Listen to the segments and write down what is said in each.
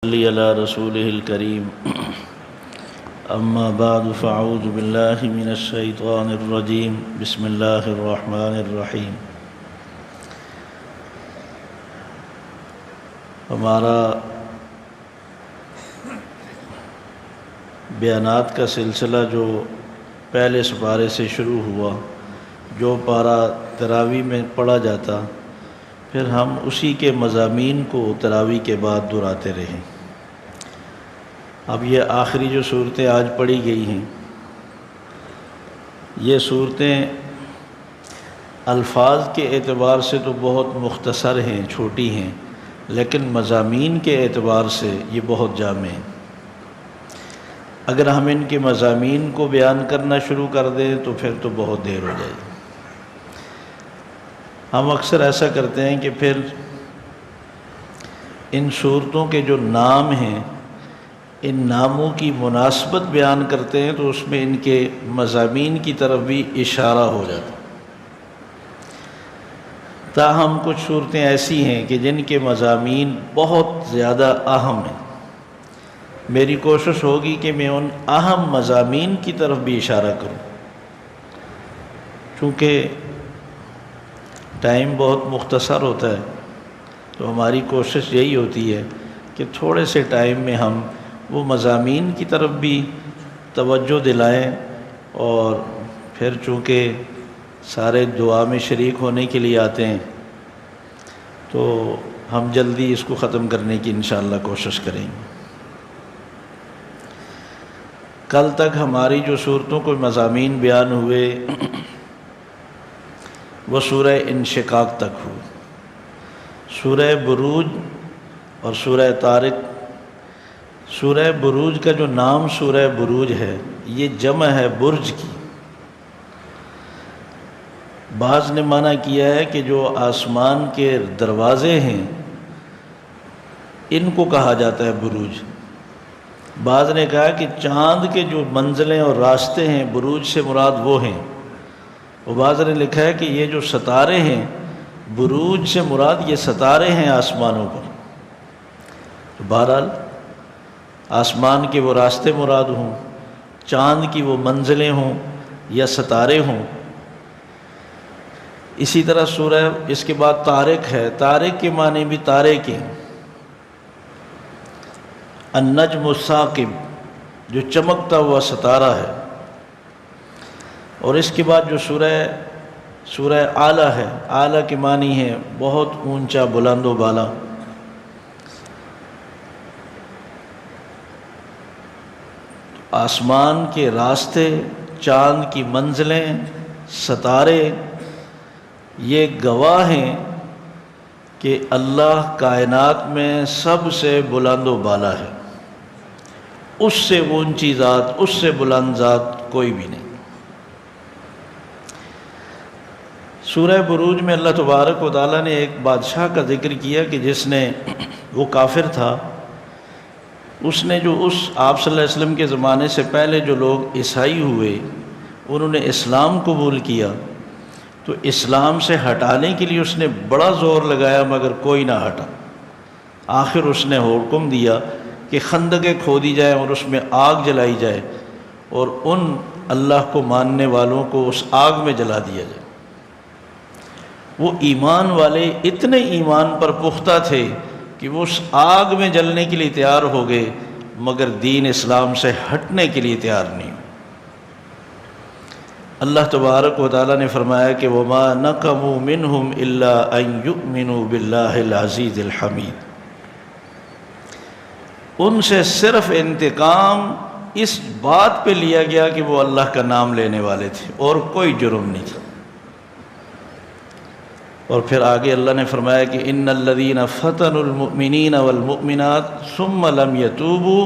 صلی علی رسولہ الکریم اما بعد فاعوذ باللہ من الشیطان الرجیم بسم اللہ الرحمن الرحیم۔ ہمارا بیانات کا سلسلہ جو پہلے سپارے سے شروع ہوا، جو پارہ تراویح میں پڑھا جاتا، پھر ہم اسی کے مضامین کو تراویح کے بعد دہراتے رہے۔ اب یہ آخری جو صورتیں آج پڑھی گئی ہیں، یہ صورتیں الفاظ کے اعتبار سے تو بہت مختصر ہیں، چھوٹی ہیں، لیکن مضامین کے اعتبار سے یہ بہت جامع ہیں۔ اگر ہم ان کے مضامین کو بیان کرنا شروع کر دیں تو پھر تو بہت دیر ہو جائے گی۔ ہم اکثر ایسا کرتے ہیں کہ پھر ان صورتوں کے جو نام ہیں، ان ناموں کی مناسبت بیان کرتے ہیں تو اس میں ان کے مضامین کی طرف بھی اشارہ ہو جاتا ہے۔ تاہم کچھ صورتیں ایسی ہیں کہ جن کے مضامین بہت زیادہ اہم ہیں۔ میری کوشش ہوگی کہ میں ان اہم مضامین کی طرف بھی اشارہ کروں، چونکہ ٹائم بہت مختصر ہوتا ہے، تو ہماری کوشش یہی ہوتی ہے کہ تھوڑے سے ٹائم میں ہم وہ مضامین کی طرف بھی توجہ دلائیں، اور پھر چونکہ سارے دعا میں شریک ہونے کے لیے آتے ہیں تو ہم جلدی اس کو ختم کرنے کی انشاءاللہ کوشش کریں گے۔ کل تک ہماری جو صورتوں کو مضامین بیان ہوئے وہ سورہ انشقاق تک ہوئی۔ سورہ بروج اور سورہ طارق۔ سورہ بروج کا جو نام سورہ بروج ہے، یہ جمع ہے برج کی۔ بعض نے معنی کیا ہے کہ جو آسمان کے دروازے ہیں ان کو کہا جاتا ہے بروج۔ بعض نے کہا کہ چاند کے جو منزلیں اور راستے ہیں، بروج سے مراد وہ ہیں۔ اور بعض نے لکھا ہے کہ یہ جو ستارے ہیں، بروج سے مراد یہ ستارے ہیں آسمانوں پر۔ تو بہرحال آسمان کے وہ راستے مراد ہوں، چاند کی وہ منزلیں ہوں یا ستارے ہوں۔ اسی طرح سورہ اس کے بعد طارق ہے۔ طارق کے معنی بھی تارے کے، النجم الثاقب، جو چمکتا ہوا ستارہ ہے۔ اور اس کے بعد جو سورہ اعلیٰ ہے، اعلیٰ کے معنی ہے بہت اونچا، بلند و بالا۔ آسمان کے راستے، چاند کی منزلیں، ستارے، یہ گواہ ہیں کہ اللہ کائنات میں سب سے بلند و بالا ہے۔ اس سے اونچی ذات، اس سے بلند ذات کوئی بھی نہیں۔ سورہ بروج میں اللہ تبارک و تعالیٰ نے ایک بادشاہ کا ذکر کیا کہ جس نے، وہ کافر تھا، اس نے جو آپ صلی اللہ علیہ وسلم کے زمانے سے پہلے جو لوگ عیسائی ہوئے، انہوں نے اسلام قبول کیا، تو اسلام سے ہٹانے کے لیے اس نے بڑا زور لگایا مگر کوئی نہ ہٹا۔ آخر اس نے حکم دیا کہ خندقیں کھودی جائیں اور اس میں آگ جلائی جائے، اور ان اللہ کو ماننے والوں کو اس آگ میں جلا دیا جائے۔ وہ ایمان والے اتنے ایمان پر پختہ تھے کہ وہ اس آگ میں جلنے کے لیے تیار ہو گئے، مگر دین اسلام سے ہٹنے کے لیے تیار نہیں۔ اللہ تبارک و تعالیٰ نے فرمایا کہ وَمَا نَقَمُوا مِنْهُمْ إِلَّا أَن يُؤْمِنُوا بِاللَّهِ الْعَزِيزِ الْحَمِيدِ۔ ان سے صرف انتقام اس بات پہ لیا گیا کہ وہ اللہ کا نام لینے والے تھے، اور کوئی جرم نہیں تھا۔ اور پھر آگے اللہ نے فرمایا کہ ان الذین فتنوا المؤمنین والمؤمنات ثم لم یتوبوا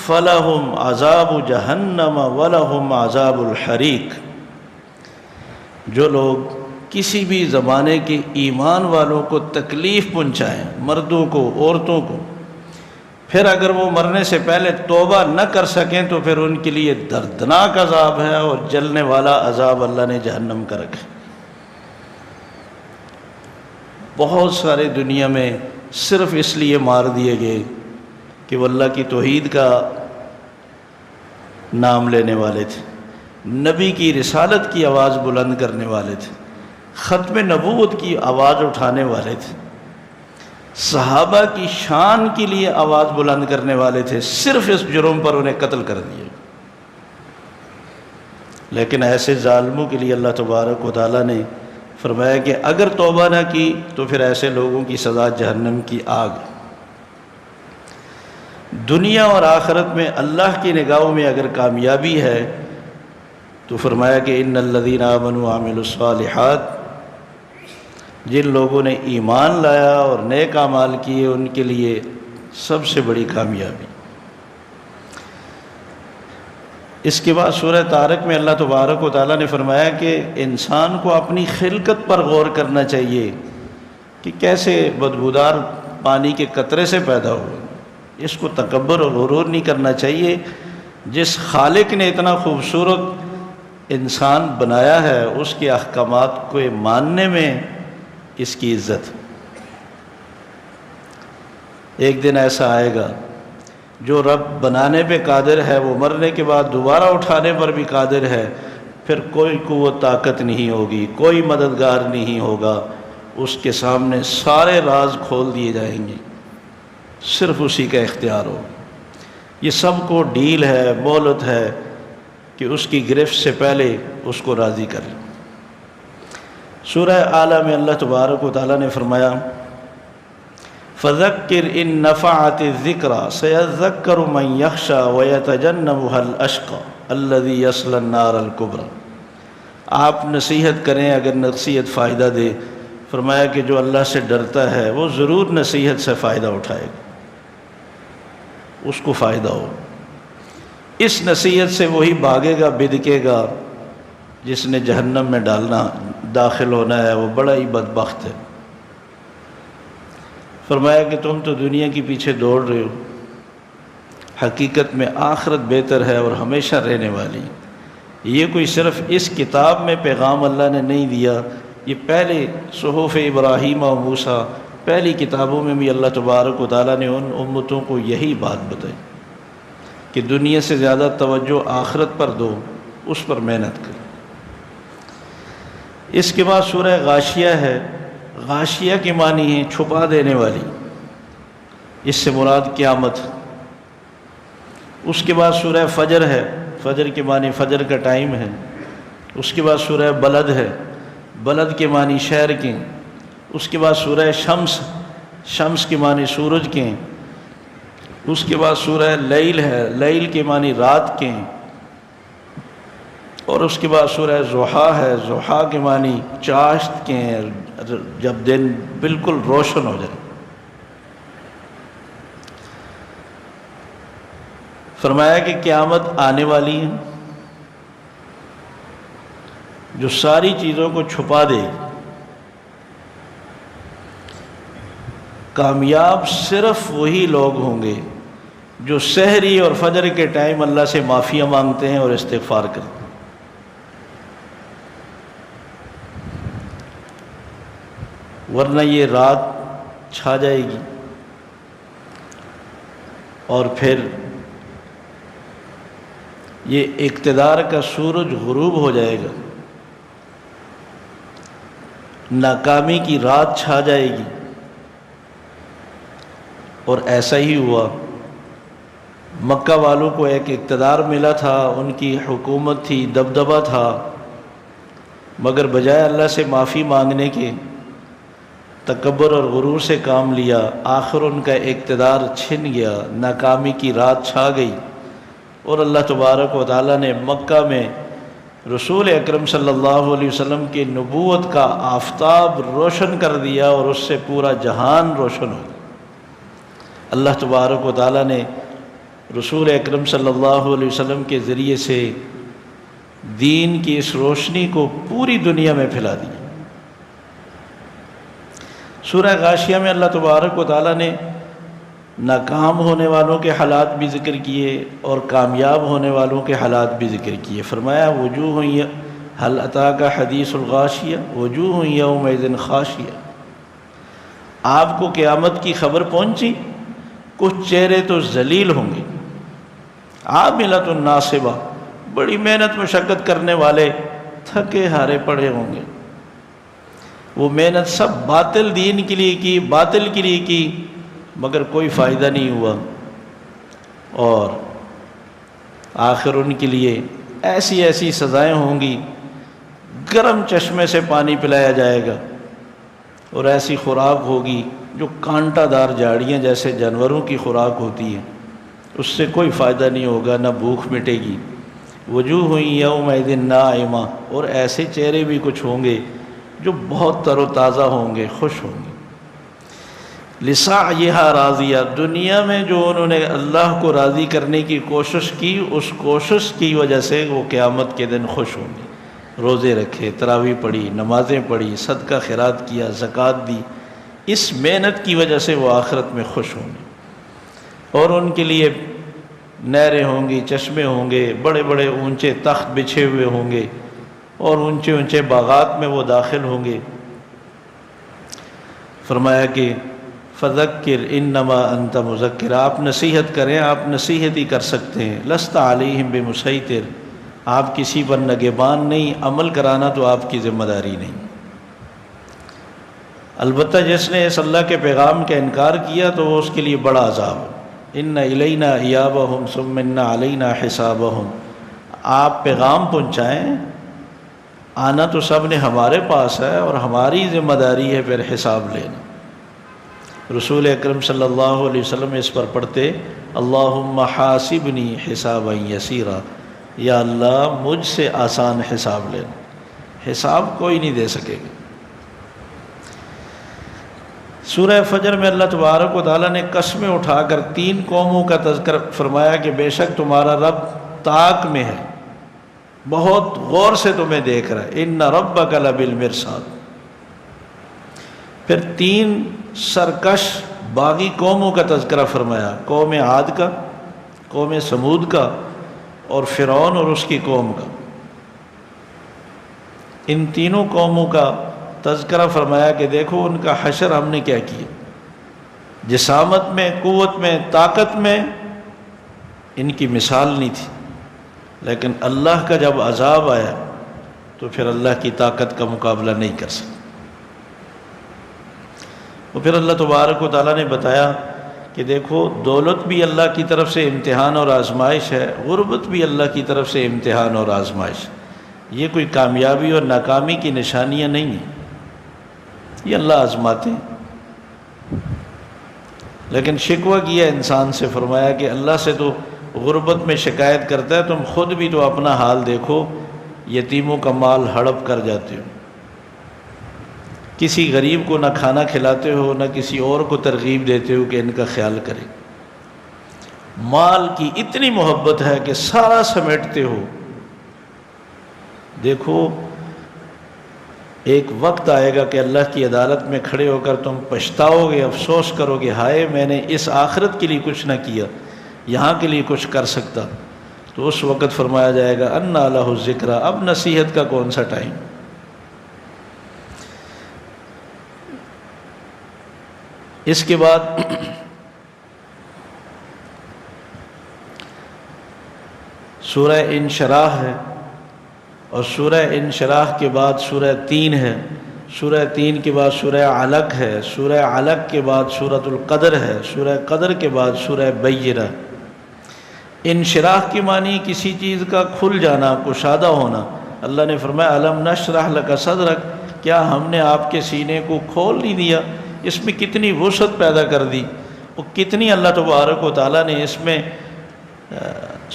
فلہم عذاب جہنم ولہم عذاب الحریق۔ جو لوگ کسی بھی زمانے کے ایمان والوں کو تکلیف پہنچائیں، مردوں کو، عورتوں کو، پھر اگر وہ مرنے سے پہلے توبہ نہ کر سکیں تو پھر ان کے لیے دردناک عذاب ہے، اور جلنے والا عذاب اللہ نے جہنم کا رکھا۔ بہت سارے دنیا میں صرف اس لیے مار دیے گئے کہ وہ اللہ کی توحید کا نام لینے والے تھے، نبی کی رسالت کی آواز بلند کرنے والے تھے، ختم نبوت کی آواز اٹھانے والے تھے، صحابہ کی شان کے لیے آواز بلند کرنے والے تھے، صرف اس جرم پر انہیں قتل کر دیا۔ لیکن ایسے ظالموں کے لیے اللہ تبارک و تعالیٰ نے فرمایا کہ اگر توبہ نہ کی تو پھر ایسے لوگوں کی سزا جہنم کی آگ۔ دنیا اور آخرت میں اللہ کی نگاہوں میں اگر کامیابی ہے تو فرمایا کہ ان الذین آمنوا وعملوا الصالحات، جن لوگوں نے ایمان لایا اور نیک اعمال کیے ان کے لیے سب سے بڑی کامیابی۔ اس کے بعد سورہ طارق میں اللہ تبارک و تعالیٰ نے فرمایا کہ انسان کو اپنی خلقت پر غور کرنا چاہیے کہ کیسے بدبودار پانی کے قطرے سے پیدا ہوا۔ اس کو تکبر اور غرور نہیں کرنا چاہیے۔ جس خالق نے اتنا خوبصورت انسان بنایا ہے اس کے احکامات کو ماننے میں اس کی عزت۔ ایک دن ایسا آئے گا جو رب بنانے پہ قادر ہے وہ مرنے کے بعد دوبارہ اٹھانے پر بھی قادر ہے، پھر کوئی قوت طاقت نہیں ہوگی، کوئی مددگار نہیں ہوگا، اس کے سامنے سارے راز کھول دیے جائیں گے، صرف اسی کا اختیار ہو۔ یہ سب کو ڈیل ہے، مہلت ہے کہ اس کی گرفت سے پہلے اس کو راضی کر لیں۔ سورہ اعلیٰ میں اللہ تبارک و تعالیٰ نے فرمایا فَذَكِّرْ إِن نَفَعَتِ الذِّكْرَى سَيَذَّكَّرُ مَن يَخْشَى وَيَتَجَنَّبُهَا الْأَشْقَى الَّذِي يَصْلَى النَّارَ الْكُبْرَى۔ آپ نصیحت کریں اگر نصیحت فائدہ دے، فرمایا کہ جو اللہ سے ڈرتا ہے وہ ضرور نصیحت سے فائدہ اٹھائے گا، اس کو فائدہ ہو۔ اس نصیحت سے وہی بھاگے گا، بدکے گا جس نے جہنم میں داخل ہونا ہے، وہ بڑا ہی بدبخت ہے۔ فرمایا کہ تم تو دنیا کے پیچھے دوڑ رہے ہو، حقیقت میں آخرت بہتر ہے اور ہمیشہ رہنے والی۔ یہ کوئی صرف اس کتاب میں پیغام اللہ نے نہیں دیا، یہ پہلے صحف ابراہیم و موسیٰ، پہلی کتابوں میں بھی اللہ تبارک و تعالیٰ نے ان امتوں کو یہی بات بتائی کہ دنیا سے زیادہ توجہ آخرت پر دو، اس پر محنت کرو۔ اس کے بعد سورہ غاشیہ ہے۔ غاشیہ کے معنی ہے چھپا دینے والی، اس سے مراد قیامت۔ اس کے بعد سورہ فجر ہے، فجر کے معنی فجر کا ٹائم ہے۔ اس کے بعد سورہ بلد ہے، بلد کے معنی شہر کے۔ اس کے بعد سورہ شمس، شمس کے معنی سورج کے۔ اس کے بعد سورہ لیل ہے، لیل کے معنی رات کے۔ اور اس کے بعد سورہ ضحیٰ ہے، ضحیٰ کے معنی چاشت کے، جب دن بالکل روشن ہو جائے۔ فرمایا کہ قیامت آنے والی ہے جو ساری چیزوں کو چھپا دے گی۔ کامیاب صرف وہی لوگ ہوں گے جو سحری اور فجر کے ٹائم اللہ سے معافیاں مانگتے ہیں اور استغفار کرتے ہیں۔ ورنہ یہ رات چھا جائے گی اور پھر یہ اقتدار کا سورج غروب ہو جائے گا، ناکامی کی رات چھا جائے گی۔ اور ایسا ہی ہوا، مکہ والوں کو ایک اقتدار ملا تھا، ان کی حکومت تھی، دبدبہ تھا، مگر بجائے اللہ سے معافی مانگنے کے تکبر اور غرور سے کام لیا، آخر ان کا اقتدار چھن گیا، ناکامی کی رات چھا گئی، اور اللہ تبارک و تعالیٰ نے مکہ میں رسول اکرم صلی اللہ علیہ وسلم کی نبوت کا آفتاب روشن کر دیا اور اس سے پورا جہان روشن ہو گیا۔ اللہ تبارک و تعالیٰ نے رسول اکرم صلی اللہ علیہ وسلم کے ذریعے سے دین کی اس روشنی کو پوری دنیا میں پھیلا دیا۔ سورہ غاشیہ میں اللہ تبارک و تعالیٰ نے ناکام ہونے والوں کے حالات بھی ذکر کیے اور کامیاب ہونے والوں کے حالات بھی ذکر کیے۔ فرمایا وجوہ هل اتاک حدیث الغاشیہ وجوہ یومئذ خاشیہ۔ آپ کو قیامت کی خبر پہنچی کچھ چہرے تو ذلیل ہوں گے، عاملۃ ناصبہ، بڑی محنت مشقت کرنے والے تھکے ہارے پڑے ہوں گے، وہ محنت سب باطل دین کے لیے کی، باطل کے لیے کی، مگر کوئی فائدہ نہیں ہوا، اور آخر ان کے لیے ایسی ایسی سزائیں ہوں گی، گرم چشمے سے پانی پلایا جائے گا، اور ایسی خوراک ہوگی جو کانٹا دار جھاڑیاں جیسے جانوروں کی خوراک ہوتی ہے، اس سے کوئی فائدہ نہیں ہوگا، نہ بھوک مٹے گی۔ وجوہ یومئذ ناعمہ، اور ایسے چہرے بھی کچھ ہوں گے جو بہت تر و تازہ ہوں گے، خوش ہوں گے۔ لسعیہا راضیہ، دنیا میں جو انہوں نے اللہ کو راضی کرنے کی کوشش کی، اس کوشش کی وجہ سے وہ قیامت کے دن خوش ہوں گے۔ روزے رکھے، تراویح پڑھی، نمازیں پڑھی، صدقہ خیرات کیا، زکوٰۃ دی، اس محنت کی وجہ سے وہ آخرت میں خوش ہوں گے، اور ان کے لیے نہریں ہوں گی، چشمے ہوں گے، بڑے بڑے اونچے تخت بچھے ہوئے ہوں گے، اور اونچے اونچے باغات میں وہ داخل ہوں گے۔ فرمایا کہ فذکر انما انت مذکر، آپ نصیحت کریں، آپ نصیحت ہی کر سکتے ہیں، لست علیہم بمسیطر، آپ کسی پر نگہبان نہیں، عمل کرانا تو آپ کی ذمہ داری نہیں۔ البتہ جس نے اس اللہ کے پیغام کا انکار کیا تو وہ اس کے لیے بڑا عذاب ہے۔ ان الینا ایابہم ثم ان علینا حسابہم، آپ پیغام پہنچائیں، آنا تو سب نے ہمارے پاس ہے، اور ہماری ذمہ داری ہے پھر حساب لینا۔ رسول اکرم صلی اللہ علیہ وسلم اس پر پڑھتے اللہم حاسبنی حسابا یسیرا، یا اللہ مجھ سے آسان حساب لینا، حساب کوئی نہیں دے سکے گا۔ سورہ فجر میں اللہ تبارک و تعالیٰ نے قسمیں اٹھا کر 3 قوموں کا تذکر فرمایا کہ بے شک تمہارا رب طاق میں ہے، بہت غور سے تمہیں دیکھ رہا ہے، ان ربک لبالمرصاد۔ پھر 3 سرکش باغی قوموں کا تذکرہ فرمایا، قوم عاد کا، قوم سمود کا، اور فرعون اور اس کی قوم کا۔ ان تینوں قوموں کا تذکرہ فرمایا کہ دیکھو ان کا حشر ہم نے کیا کیا، جسامت میں، قوت میں، طاقت میں ان کی مثال نہیں تھی، لیکن اللہ کا جب عذاب آیا تو پھر اللہ کی طاقت کا مقابلہ نہیں کر سکتے۔ اور پھر اللہ تبارک و تعالیٰ نے بتایا کہ دیکھو دولت بھی اللہ کی طرف سے امتحان اور آزمائش ہے، غربت بھی اللہ کی طرف سے امتحان اور آزمائش ہے، یہ کوئی کامیابی اور ناکامی کی نشانیاں نہیں ہیں، یہ اللہ آزماتے ہیں۔ لیکن شکوہ کیا انسان سے، فرمایا کہ اللہ سے تو غربت میں شکایت کرتا ہے، تم خود بھی تو اپنا حال دیکھو، یتیموں کا مال ہڑپ کر جاتے ہو، کسی غریب کو نہ کھانا کھلاتے ہو، نہ کسی اور کو ترغیب دیتے ہو کہ ان کا خیال کرے، مال کی اتنی محبت ہے کہ سارا سمیٹتے ہو۔ دیکھو ایک وقت آئے گا کہ اللہ کی عدالت میں کھڑے ہو کر تم پچھتاؤ گے، افسوس کرو گے، ہائے میں نے اس آخرت کے لیے کچھ نہ کیا، یہاں کے لیے کچھ کر سکتا، تو اس وقت فرمایا جائے گا انا لہ الذکریٰ، اب نصیحت کا کون سا ٹائم۔ اس کے بعد سورہ انشراح ہے، اور سورہ انشراح کے بعد سورہ 3 ہے، سورہ 3 کے بعد سورہ علق ہے، سورہ علق کے بعد سورۃ القدر ہے، سورہ قدر کے بعد سورہ بینہ۔ انشراح کی معنی کسی چیز کا کھل جانا، کشادہ ہونا۔ اللہ نے فرمایا الم نشرح لک صدرک، کیا ہم نے آپ کے سینے کو کھول نہیں دیا؟ اس میں کتنی وسعت پیدا کر دی، اور کتنی اللہ تبارک و تعالیٰ نے اس میں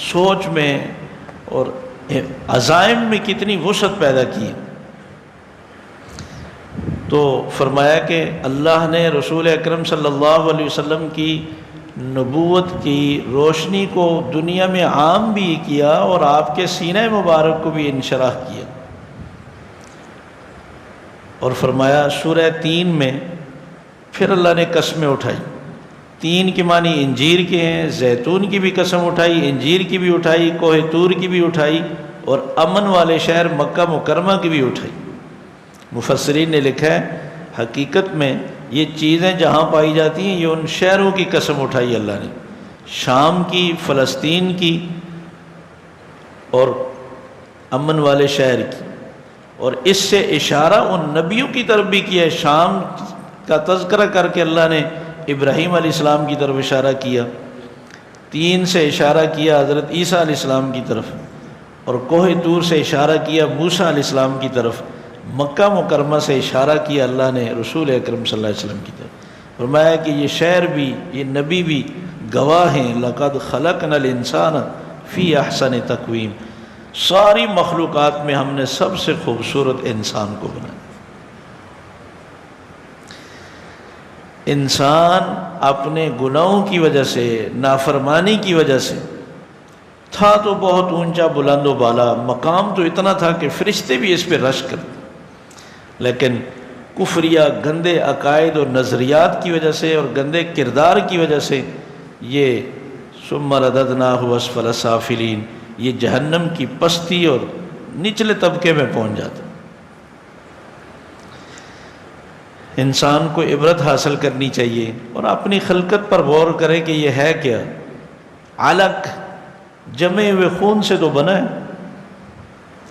سوچ میں اور عزائم میں کتنی وسعت پیدا کی۔ تو فرمایا کہ اللہ نے رسول اکرم صلی اللہ علیہ وسلم کی نبوت کی روشنی کو دنیا میں عام بھی کیا، اور آپ کے سینہ مبارک کو بھی انشراح کیا۔ اور فرمایا سورہ 3 میں پھر اللہ نے قسمیں اٹھائی، 3 کے معنی انجیر کے ہیں، زیتون کی بھی قسم اٹھائی، انجیر کی بھی اٹھائی، کوہ طور کی بھی اٹھائی، اور امن والے شہر مکہ مکرمہ کی بھی اٹھائی۔ مفسرین نے لکھا ہے حقیقت میں یہ چیزیں جہاں پائی جاتی ہیں یہ ان شہروں کی قسم اٹھائی اللہ نے، شام کی، فلسطین کی اور امن والے شہر کی، اور اس سے اشارہ ان نبیوں کی طرف بھی کیا ہے۔ شام کا تذکرہ کر کے اللہ نے ابراہیم علیہ السلام کی طرف اشارہ کیا، تین سے اشارہ کیا حضرت عیسیٰ علیہ السلام کی طرف، اور کوہ طور سے اشارہ کیا موسیٰ علیہ السلام کی طرف، مکہ مکرمہ سے اشارہ کیا اللہ نے رسول اکرم صلی اللہ علیہ وسلم کی طرف۔ فرمایا کہ یہ شہر بھی، یہ نبی بھی گواہ ہیں، لَقَدْ خَلَقْنَا الْإِنسَانَ فِي أَحْسَنِ تَقْوِيمٍ، ساری مخلوقات میں ہم نے سب سے خوبصورت انسان کو بنایا۔ انسان اپنے گناہوں کی وجہ سے، نافرمانی کی وجہ سے تھا تو بہت اونچا بلند و بالا، مقام تو اتنا تھا کہ فرشتے بھی اس پہ رشک کرتے، لیکن کفریہ گندے عقائد اور نظریات کی وجہ سے اور گندے کردار کی وجہ سے یہ ثم رددناہ اسفل سافلین، یہ جہنم کی پستی اور نچلے طبقے میں پہنچ جاتا۔ انسان کو عبرت حاصل کرنی چاہیے اور اپنی خلقت پر غور کرے کہ یہ ہے کیا۔ علق جمے ہوئے خون سے تو بنا ہے،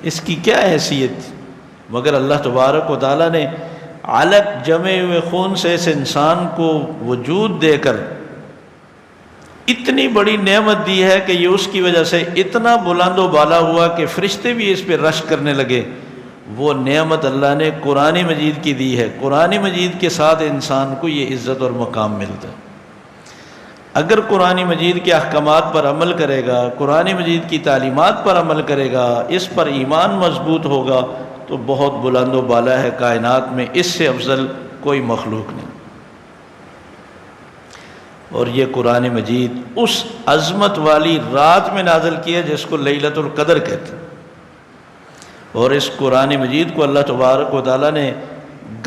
اس کی کیا حیثیت، مگر اللہ تبارک و تعالیٰ نے علق جمے ہوئے خون سے اس انسان کو وجود دے کر اتنی بڑی نعمت دی ہے کہ یہ اس کی وجہ سے اتنا بلند و بالا ہوا کہ فرشتے بھی اس پہ رشک کرنے لگے۔ وہ نعمت اللہ نے قرآن مجید کی دی ہے، قرآن مجید کے ساتھ انسان کو یہ عزت اور مقام ملتا ہے۔ اگر قرآن مجید کے احکامات پر عمل کرے گا، قرآن مجید کی تعلیمات پر عمل کرے گا، اس پر ایمان مضبوط ہوگا تو بہت بلند و بالا ہے، کائنات میں اس سے افضل کوئی مخلوق نہیں۔ اور یہ قرآن مجید اس عظمت والی رات میں نازل کیا جس کو لیلۃ القدر کہتے ہیں، اور اس قرآن مجید کو اللہ تبارک و تعالیٰ نے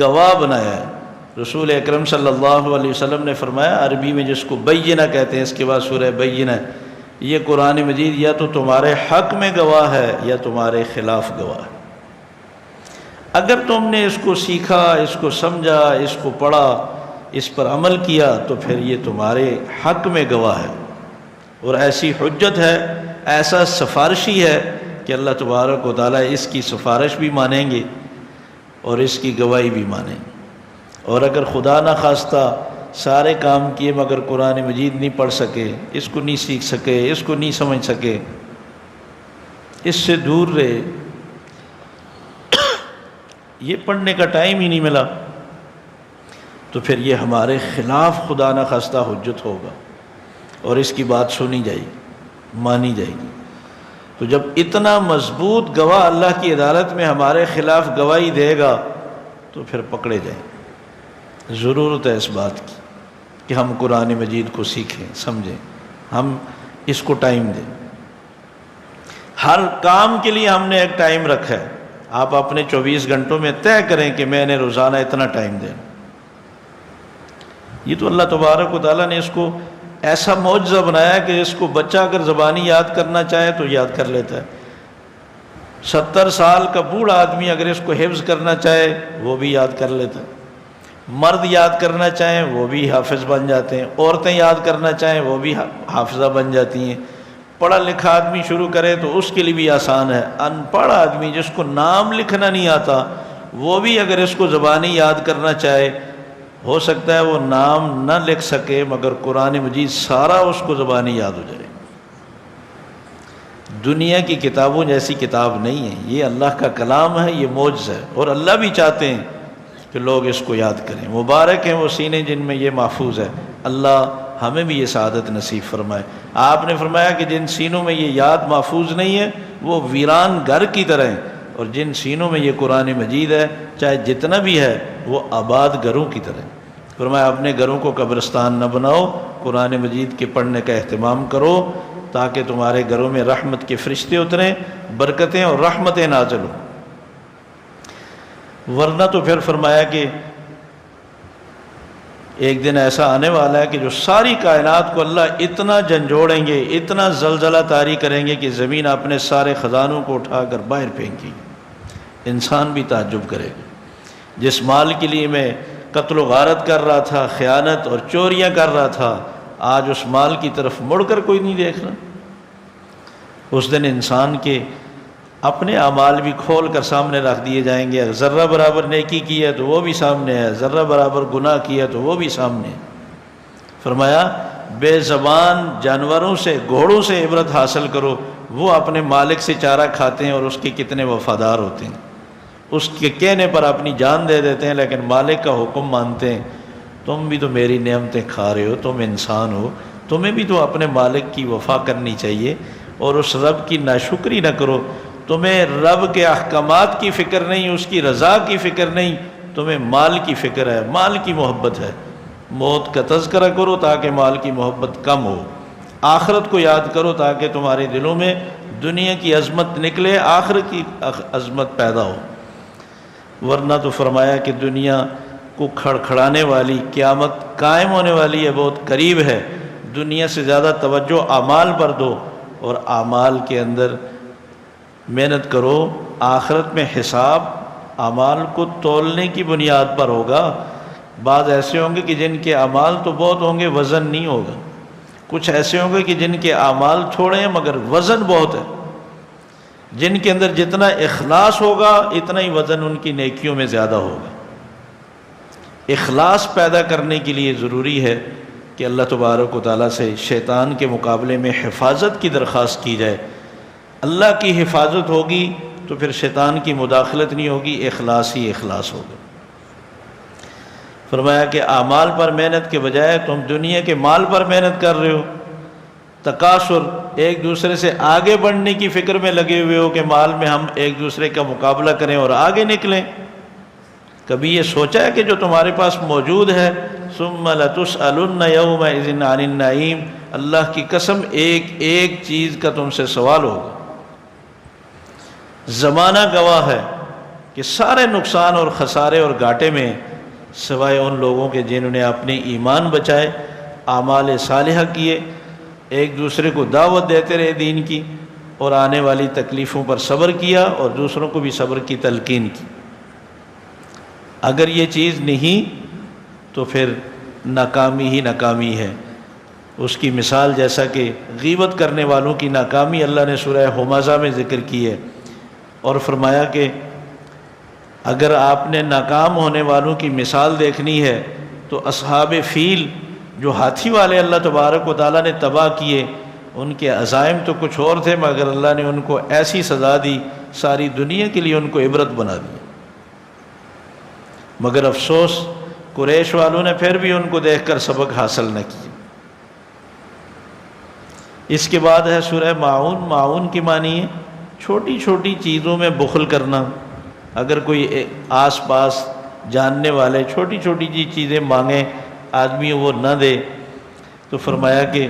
گواہ بنایا ہے۔ رسول اکرم صلی اللہ علیہ وسلم نے فرمایا، عربی میں جس کو بینہ کہتے ہیں، اس کے بعد سورہ بینہ، یہ قرآن مجید یا تو تمہارے حق میں گواہ ہے یا تمہارے خلاف گواہ ہے۔ اگر تم نے اس کو سیکھا، اس کو سمجھا، اس کو پڑھا، اس پر عمل کیا تو پھر یہ تمہارے حق میں گواہ ہے، اور ایسی حجت ہے، ایسا سفارشی ہے کہ اللہ تبارک و تعالیٰ اس کی سفارش بھی مانیں گے اور اس کی گواہی بھی مانیں گے۔ اور اگر خدا نہ خواستہ سارے کام کیے مگر قرآن مجید نہیں پڑھ سکے، اس کو نہیں سیکھ سکے، اس کو نہیں سمجھ سکے، اس سے دور رہے، یہ پڑھنے کا ٹائم ہی نہیں ملا، تو پھر یہ ہمارے خلاف خدا نہ خواستہ حجت ہوگا اور اس کی بات سنی جائے گی، مانی جائے گی۔ تو جب اتنا مضبوط گواہ اللہ کی عدالت میں ہمارے خلاف گواہی دے گا تو پھر پکڑے جائیں۔ ضرورت ہے اس بات کی کہ ہم قرآن مجید کو سیکھیں، سمجھیں، ہم اس کو ٹائم دیں۔ ہر کام کے لیے ہم نے ایک ٹائم رکھا ہے، آپ اپنے 24 گھنٹوں میں طے کریں کہ میں نے روزانہ اتنا ٹائم دینا۔ یہ تو اللہ تبارک و تعالیٰ نے اس کو ایسا معجزہ بنایا کہ اس کو بچہ اگر زبانی یاد کرنا چاہے تو یاد کر لیتا ہے، 70 سال کا بوڑھا آدمی اگر اس کو حفظ کرنا چاہے وہ بھی یاد کر لیتا ہے، مرد یاد کرنا چاہیں وہ بھی حافظ بن جاتے ہیں، عورتیں یاد کرنا چاہیں وہ بھی حافظہ بن جاتی ہیں۔ پڑھا لکھا آدمی شروع کرے تو اس کے لیے بھی آسان ہے، ان پڑھ آدمی جس کو نام لکھنا نہیں آتا وہ بھی اگر اس کو زبانی یاد کرنا چاہے، ہو سکتا ہے وہ نام نہ لکھ سکے مگر قرآن مجید سارا اس کو زبانی یاد ہو جائے۔ دنیا کی کتابوں جیسی کتاب نہیں ہے، یہ اللہ کا کلام ہے، یہ معجزہ ہے، اور اللہ بھی چاہتے ہیں کہ لوگ اس کو یاد کریں۔ مبارک ہیں وہ سینے جن میں یہ محفوظ ہے، اللہ ہمیں بھی یہ سعادت نصیب فرمائے۔ آپ نے فرمایا کہ جن سینوں میں یہ یاد محفوظ نہیں ہے وہ ویران گھر کی طرح ہیں، اور جن سینوں میں یہ قرآن مجید ہے چاہے جتنا بھی ہے وہ آباد گھروں کی طرح۔ فرمایا اپنے گھروں کو قبرستان نہ بناؤ، قرآن مجید کے پڑھنے کا اہتمام کرو تاکہ تمہارے گھروں میں رحمت کے فرشتے اتریں، برکتیں اور رحمتیں نازل ہوں۔ ورنہ تو پھر فرمایا کہ ایک دن ایسا آنے والا ہے کہ جو ساری کائنات کو اللہ اتنا جھنجھوڑیں گے، اتنا زلزلہ طاری کریں گے کہ زمین اپنے سارے خزانوں کو اٹھا کر باہر پھینکے گی، انسان بھی تعجب کرے گا۔ جس مال کے لیے میں قتل و غارت کر رہا تھا، خیانت اور چوریاں کر رہا تھا، آج اس مال کی طرف مڑ کر کوئی نہیں دیکھ رہا۔ اس دن انسان کے اپنے اعمال بھی کھول کر سامنے رکھ دیے جائیں گے، اگر ذرہ برابر نیکی کی ہے تو وہ بھی سامنے ہے، ذرہ برابر گناہ کیا تو وہ بھی سامنے ہے۔ فرمایا بے زبان جانوروں سے، گھوڑوں سے عبرت حاصل کرو، وہ اپنے مالک سے چارہ کھاتے ہیں اور اس کے کتنے وفادار ہوتے ہیں، اس کے کہنے پر اپنی جان دے دیتے ہیں، لیکن مالک کا حکم مانتے ہیں۔ تم بھی تو میری نعمتیں کھا رہے ہو، تم انسان ہو، تمہیں بھی تو اپنے مالک کی وفا کرنی چاہیے اور اس رب کی ناشکری نہ کرو۔ تمہیں رب کے احکامات کی فکر نہیں، اس کی رضا کی فکر نہیں، تمہیں مال کی فکر ہے، مال کی محبت ہے۔ موت کا تذکرہ کرو تاکہ مال کی محبت کم ہو، آخرت کو یاد کرو تاکہ تمہارے دلوں میں دنیا کی عظمت نکلے، آخرت کی عظمت پیدا ہو۔ ورنہ تو فرمایا کہ دنیا کو کھڑکھڑانے والی قیامت قائم ہونے والی ہے، بہت قریب ہے۔ دنیا سے زیادہ توجہ اعمال پر دو اور اعمال کے اندر محنت کرو۔ آخرت میں حساب اعمال کو تولنے کی بنیاد پر ہوگا۔ بعض ایسے ہوں گے کہ جن کے اعمال تو بہت ہوں گے، وزن نہیں ہوگا۔ کچھ ایسے ہوں گے کہ جن کے اعمال تھوڑے ہیں مگر وزن بہت ہے۔ جن کے اندر جتنا اخلاص ہوگا اتنا ہی وزن ان کی نیکیوں میں زیادہ ہوگا۔ اخلاص پیدا کرنے کے لیے ضروری ہے کہ اللہ تبارک و تعالیٰ سے شیطان کے مقابلے میں حفاظت کی درخواست کی جائے۔ اللہ کی حفاظت ہوگی تو پھر شیطان کی مداخلت نہیں ہوگی، اخلاص ہی اخلاص ہوگا۔ فرمایا کہ اعمال پر محنت کے بجائے تم دنیا کے مال پر محنت کر رہے ہو، تکاثر، ایک دوسرے سے آگے بڑھنے کی فکر میں لگے ہوئے ہو کہ مال میں ہم ایک دوسرے کا مقابلہ کریں اور آگے نکلیں۔ کبھی یہ سوچا ہے کہ جو تمہارے پاس موجود ہے ثم لتسألن یومئذ عن النعیم، اللہ کی قسم ایک ایک چیز کا تم سے سوال ہوگا۔ زمانہ گواہ ہے کہ سارے نقصان اور خسارے اور گھاٹے میں سوائے ان لوگوں کے جنہوں نے اپنے ایمان بچائے، اعمال صالحہ کیے، ایک دوسرے کو دعوت دیتے رہے دین کی، اور آنے والی تکلیفوں پر صبر کیا اور دوسروں کو بھی صبر کی تلقین کی۔ اگر یہ چیز نہیں تو پھر ناکامی ہی ناکامی ہے۔ اس کی مثال جیسا کہ غیبت کرنے والوں کی ناکامی اللہ نے سورہ ہمزہ میں ذکر کی ہے، اور فرمایا کہ اگر آپ نے ناکام ہونے والوں کی مثال دیکھنی ہے تو اصحاب فیل جو ہاتھی والے اللہ تبارک و تعالیٰ نے تباہ کیے، ان کے عزائم تو کچھ اور تھے مگر اللہ نے ان کو ایسی سزا دی، ساری دنیا کے لیے ان کو عبرت بنا دی۔ مگر افسوس قریش والوں نے پھر بھی ان کو دیکھ کر سبق حاصل نہ کیا۔ اس کے بعد ہے سورہ معون۔ معون کی معنی ہے چھوٹی چھوٹی چیزوں میں بخل کرنا۔ اگر کوئی آس پاس جاننے والے چھوٹی چھوٹی جی چیزیں مانگیں، آدمی وہ نہ دے، تو فرمایا کہ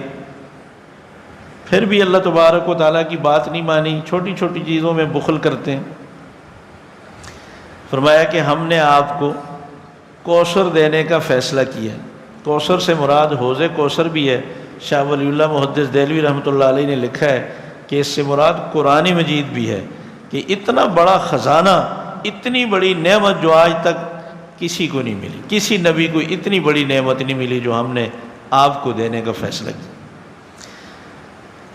پھر بھی اللہ تبارک و تعالیٰ کی بات نہیں مانی، چھوٹی چھوٹی چیزوں میں بخل کرتے ہیں۔ فرمایا کہ ہم نے آپ کو کوثر دینے کا فیصلہ کیا۔ کوثر سے مراد حوض کوثر بھی ہے۔ شاہ ولی اللہ محدث دہلوی رحمۃ اللہ علیہ نے لکھا ہے کہ اس سے مراد قرآن مجید بھی ہے، کہ اتنا بڑا خزانہ، اتنی بڑی نعمت جو آج تک کسی کو نہیں ملی، کسی نبی کو اتنی بڑی نعمت نہیں ملی جو ہم نے آپ کو دینے کا فیصلہ کیا۔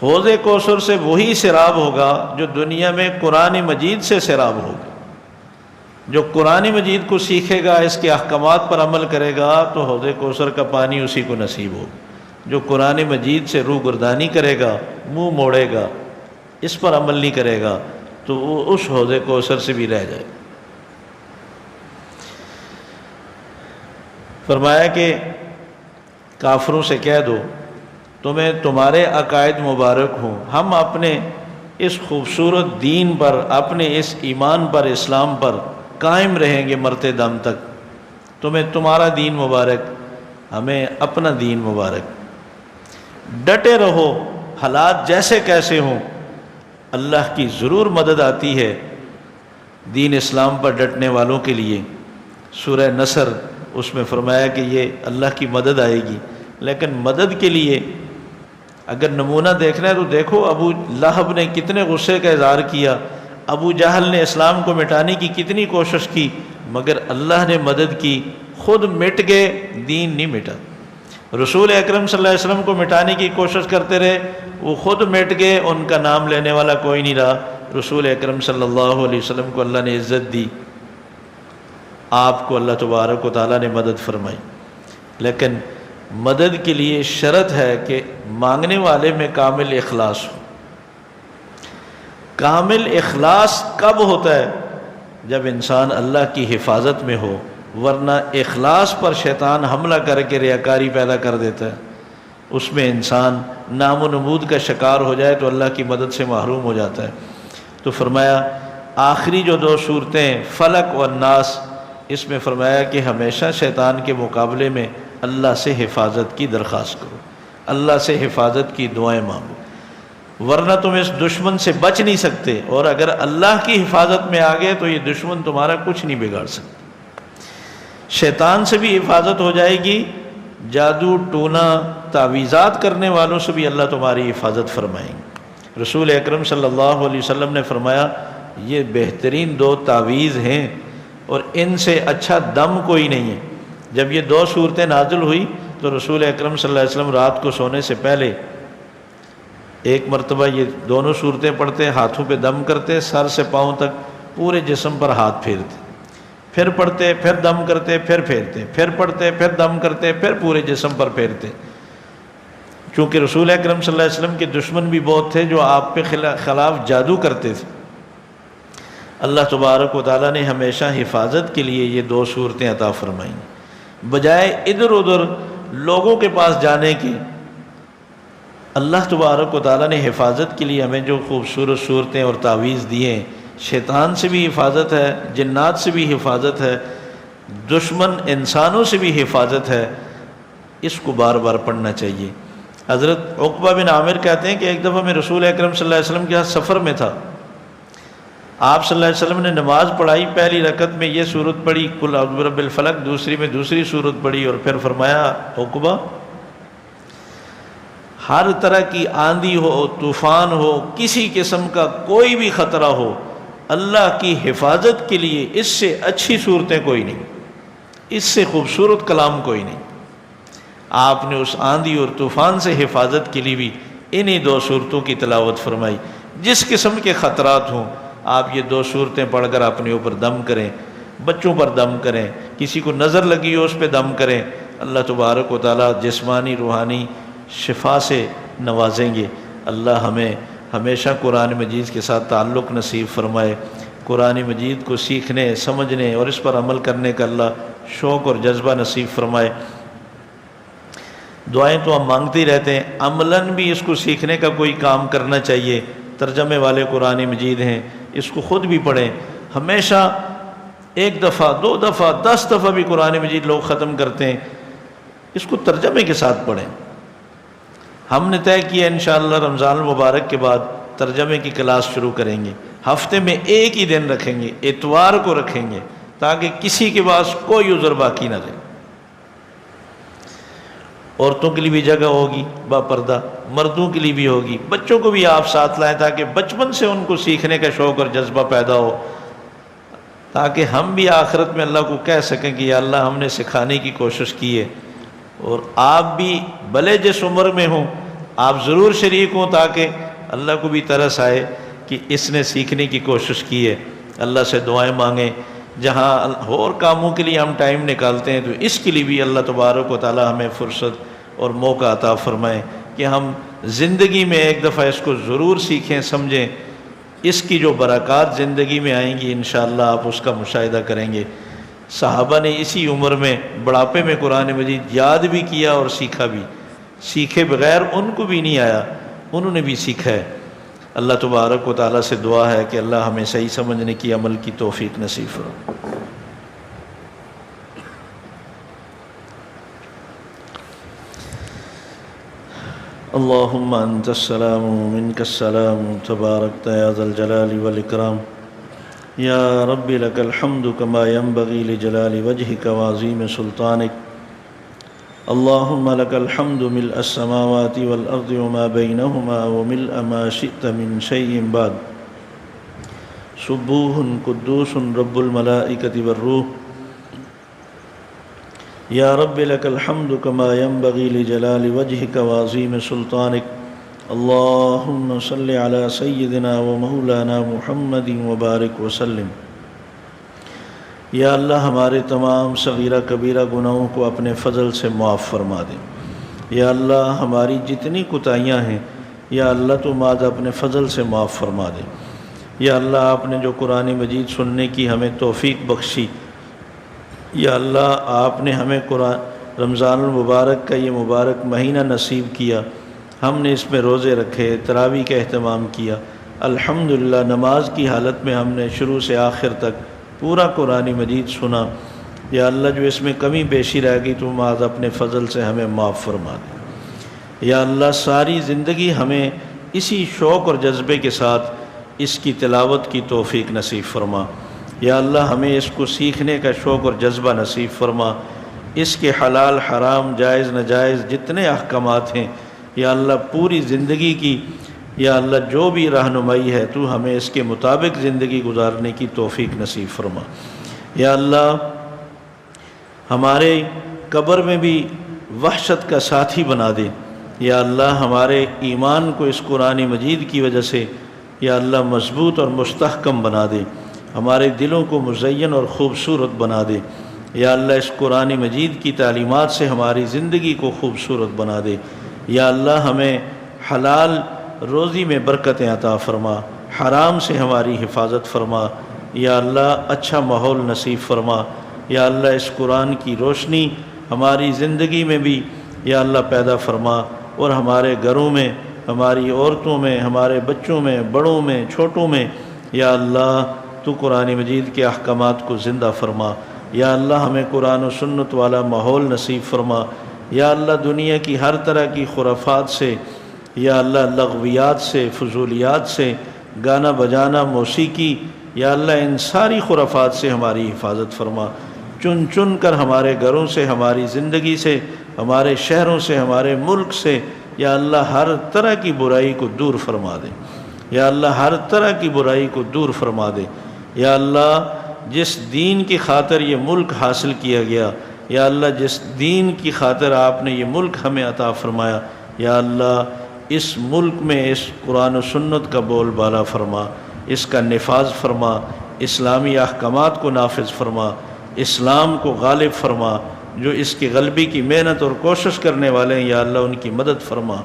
حوض کوثر سے وہی سیراب ہوگا جو دنیا میں قرآن مجید سے سیراب ہوگا۔ جو قرآن مجید کو سیکھے گا، اس کے احکامات پر عمل کرے گا تو حوض کوثر کا پانی اسی کو نصیب ہوگا۔ جو قرآن مجید سے روگردانی کرے گا، منہ موڑے گا، اس پر عمل نہیں کرے گا تو وہ اس حوض کوثر سے بھی رہ جائے۔ فرمایا کہ کافروں سے کہہ دو تمہیں تمہارے عقائد مبارک ہوں، ہم اپنے اس خوبصورت دین پر، اپنے اس ایمان پر، اسلام پر قائم رہیں گے مرتے دم تک۔ تمہیں تمہارا دین مبارک، ہمیں اپنا دین مبارک۔ ڈٹے رہو، حالات جیسے کیسے ہوں، اللہ کی ضرور مدد آتی ہے دین اسلام پر ڈٹنے والوں کے لیے۔ سورہ نصر اس میں فرمایا کہ یہ اللہ کی مدد آئے گی، لیکن مدد کے لیے اگر نمونہ دیکھنا ہے تو دیکھو ابو لہب نے کتنے غصے کا اظہار کیا، ابو جہل نے اسلام کو مٹانے کی کتنی کوشش کی، مگر اللہ نے مدد کی، خود مٹ گئے، دین نہیں مٹا۔ رسول اکرم صلی اللہ علیہ وسلم کو مٹانے کی کوشش کرتے رہے، وہ خود مٹ گئے، ان کا نام لینے والا کوئی نہیں رہا۔ رسول اکرم صلی اللہ علیہ وسلم کو اللہ نے عزت دی، آپ کو اللہ تبارک و تعالیٰ نے مدد فرمائی، لیکن مدد کے لیے شرط ہے کہ مانگنے والے میں کامل اخلاص ہو۔ کامل اخلاص کب ہوتا ہے؟ جب انسان اللہ کی حفاظت میں ہو، ورنہ اخلاص پر شیطان حملہ کر کے ریاکاری پیدا کر دیتا ہے، اس میں انسان نام و نمود کا شکار ہو جائے تو اللہ کی مدد سے محروم ہو جاتا ہے۔ تو فرمایا آخری جو دو صورتیں فلق و الناس، اس میں فرمایا کہ ہمیشہ شیطان کے مقابلے میں اللہ سے حفاظت کی درخواست کرو، اللہ سے حفاظت کی دعائیں مانگو، ورنہ تم اس دشمن سے بچ نہیں سکتے، اور اگر اللہ کی حفاظت میں آ گئے تو یہ دشمن تمہارا کچھ نہیں بگاڑ سکتا۔ شیطان سے بھی حفاظت ہو جائے گی، جادو ٹونا تعویذات کرنے والوں سے بھی اللہ تمہاری حفاظت فرمائیں گے۔ رسول اکرم صلی اللہ علیہ وسلم نے فرمایا یہ بہترین دو تعویذ ہیں اور ان سے اچھا دم کوئی نہیں ہے۔ جب یہ دو صورتیں نازل ہوئی تو رسول اکرم صلی اللہ علیہ وسلم رات کو سونے سے پہلے ایک مرتبہ یہ دونوں صورتیں پڑھتے، ہاتھوں پہ دم کرتے، سر سے پاؤں تک پورے جسم پر ہاتھ پھیرتے، پھر پڑھتے، پھر دم کرتے، پھر پھیرتے، پھر پڑھتے، پھر دم کرتے، پھر پورے جسم پر پھیرتے۔ چونکہ رسول اکرم صلی اللہ علیہ وسلم کے دشمن بھی بہت تھے جو آپ پہ خلاف جادو کرتے تھے۔ اللہ تبارک و تعالیٰ نے ہمیشہ حفاظت کے لیے یہ دو صورتیں عطا فرمائیں، بجائے ادھر ادھر لوگوں کے پاس جانے کے۔ اللہ تبارک و تعالیٰ نے حفاظت کے لیے ہمیں جو خوبصورت صورتیں اور تعویذ دیے، شیطان سے بھی حفاظت ہے، جنات سے بھی حفاظت ہے، دشمن انسانوں سے بھی حفاظت ہے، اس کو بار بار پڑھنا چاہیے۔ حضرت عقبہ بن عامر کہتے ہیں کہ ایک دفعہ میں رسول اکرم صلی اللہ علیہ وسلم کے ساتھ سفر میں تھا، آپ صلی اللہ علیہ وسلم نے نماز پڑھائی، پہلی رکعت میں یہ سورت پڑھی قل اعوذ برب الفلق، دوسری میں دوسری سورت پڑھی، اور پھر فرمایا عقبہ ہر طرح کی آندھی ہو، طوفان ہو، کسی قسم کا کوئی بھی خطرہ ہو، اللہ کی حفاظت کے لیے اس سے اچھی صورتیں کوئی نہیں، اس سے خوبصورت کلام کوئی نہیں۔ آپ نے اس آندھی اور طوفان سے حفاظت کے لیے بھی انہی دو صورتوں کی تلاوت فرمائی۔ جس قسم کے خطرات ہوں آپ یہ دو صورتیں پڑھ کر اپنے اوپر دم کریں، بچوں پر دم کریں، کسی کو نظر لگی ہو اس پہ دم کریں، اللہ تبارک و تعالیٰ جسمانی روحانی شفا سے نوازیں گے۔ اللہ ہمیں ہمیشہ قرآن مجید کے ساتھ تعلق نصیب فرمائے، قرآن مجید کو سیکھنے، سمجھنے اور اس پر عمل کرنے کا اللہ شوق اور جذبہ نصیب فرمائے۔ دعائیں تو ہم مانگتے ہی رہتے ہیں، عملاً بھی اس کو سیکھنے کا کوئی کام کرنا چاہیے۔ ترجمے والے قرآن مجید ہیں، اس کو خود بھی پڑھیں۔ ہمیشہ ایک دفعہ، دو دفعہ، 10 دفعہ بھی قرآن مجید لوگ ختم کرتے ہیں، اس کو ترجمے کے ساتھ پڑھیں۔ ہم نے طے کیا انشاءاللہ رمضان المبارک کے بعد ترجمے کی کلاس شروع کریں گے، ہفتے میں ایک ہی دن رکھیں گے، اتوار کو رکھیں گے، تاکہ کسی کے پاس کوئی عذر باقی نہ رہے۔ عورتوں کے لیے بھی جگہ ہوگی با پردہ، مردوں کے لیے بھی ہوگی، بچوں کو بھی آپ ساتھ لائیں تاکہ بچپن سے ان کو سیکھنے کا شوق اور جذبہ پیدا ہو، تاکہ ہم بھی آخرت میں اللہ کو کہہ سکیں کہ یا اللہ ہم نے سکھانے کی کوشش کی ہے، اور آپ بھی بھلے جس عمر میں ہوں آپ ضرور شریک ہوں، تاکہ اللہ کو بھی ترس آئے کہ اس نے سیکھنے کی کوشش کی ہے۔ اللہ سے دعائیں مانگیں، جہاں اور کاموں کے لیے ہم ٹائم نکالتے ہیں تو اس کے لیے بھی اللہ تبارک و تعالی ہمیں فرصت اور موقع عطا فرمائیں کہ ہم زندگی میں ایک دفعہ اس کو ضرور سیکھیں، سمجھیں، اس کی جو برکات زندگی میں آئیں گی انشاءاللہ آپ اس کا مشاہدہ کریں گے۔ صحابہ نے اسی عمر میں بڑھاپے میں قرآن مجید یاد بھی کیا اور سیکھا بھی، سیکھے بغیر ان کو بھی نہیں آیا، انہوں نے بھی سیکھا ہے۔ اللہ تبارک و تعالیٰ سے دعا ہے کہ اللہ ہمیں صحیح سمجھنے کی عمل کی توفیق نصیب فرمائے۔ اللہم انت السلام منک السلام تبارکت یا ذا الجلال والاکرام یا رب لک الحمد کما ینبغی لجلال وجہک وعظیم سلطانک اللہم لک الحمد ملء السماوات والارض وما بینہما وملء ما شئت من شیء بعد سبوح قدوس رب الملائکۃ والروح یا رب لک الحمد کما ینبغی لجلال وجهک وعظیم سلطانک اللہم صلی علی سیدنا و مولانا محمد وبارک وسلم۔ یا اللہ ہمارے تمام صغیرہ کبیرہ گناہوں کو اپنے فضل سے معاف فرما دے۔ یا اللہ ہماری جتنی کوتاہیاں ہیں یا اللہ تو ماذا اپنے فضل سے معاف فرما دے۔ یا اللہ آپ نے جو قرآن مجید سننے کی ہمیں توفیق بخشی، یا اللہ آپ نے ہمیں رمضان المبارک کا یہ مبارک مہینہ نصیب کیا، ہم نے اس میں روزے رکھے، تراویح کا اہتمام کیا، الحمدللہ نماز کی حالت میں ہم نے شروع سے آخر تک پورا قرآن مجید سنا۔ یا اللہ جو اس میں کمی بیشی رہ گئی تو ماذا اپنے فضل سے ہمیں معاف فرما دے۔ یا اللہ ساری زندگی ہمیں اسی شوق اور جذبے کے ساتھ اس کی تلاوت کی توفیق نصیب فرما۔ یا اللہ ہمیں اس کو سیکھنے کا شوق اور جذبہ نصیب فرما۔ اس کے حلال حرام جائز ناجائز جتنے احکامات ہیں یا اللہ پوری زندگی کی یا اللہ جو بھی رہنمائی ہے تو ہمیں اس کے مطابق زندگی گزارنے کی توفیق نصیب فرما۔ یا اللہ ہمارے قبر میں بھی وحشت کا ساتھی بنا دے۔ یا اللہ ہمارے ایمان کو اس قرآن مجید کی وجہ سے یا اللہ مضبوط اور مستحکم بنا دے، ہمارے دلوں کو مزین اور خوبصورت بنا دے۔ یا اللہ اس قرآن مجید کی تعلیمات سے ہماری زندگی کو خوبصورت بنا دے۔ یا اللہ ہمیں حلال روزی میں برکتیں عطا فرما، حرام سے ہماری حفاظت فرما۔ یا اللہ اچھا ماحول نصیب فرما۔ یا اللہ اس قرآن کی روشنی ہماری زندگی میں بھی یا اللہ پیدا فرما، اور ہمارے گھروں میں، ہماری عورتوں میں، ہمارے بچوں میں، بڑوں میں، چھوٹوں میں یا اللہ تو قرآن مجید کے احکامات کو زندہ فرما۔ یا اللہ ہمیں قرآن و سنت والا ماحول نصیب فرما۔ یا اللہ دنیا کی ہر طرح کی خرافات سے یا اللہ لغویات سے، فضولیات سے، گانا بجانا، موسیقی یا اللہ ان ساری خرافات سے ہماری حفاظت فرما۔ چن چن کر ہمارے گھروں سے، ہماری زندگی سے، ہمارے شہروں سے، ہمارے ملک سے یا اللہ ہر طرح کی برائی کو دور فرما دے۔ یا اللہ ہر طرح کی برائی کو دور فرما دے۔ یا اللہ جس دین کی خاطر یہ ملک حاصل کیا گیا، یا اللہ جس دین کی خاطر آپ نے یہ ملک ہمیں عطا فرمایا، یا اللہ اس ملک میں اس قرآن و سنت کا بول بالا فرما، اس کا نفاذ فرما، اسلامی احکامات کو نافذ فرما، اسلام کو غالب فرما۔ جو اس کی غلبی کی محنت اور کوشش کرنے والے ہیں یا اللہ ان کی مدد فرما۔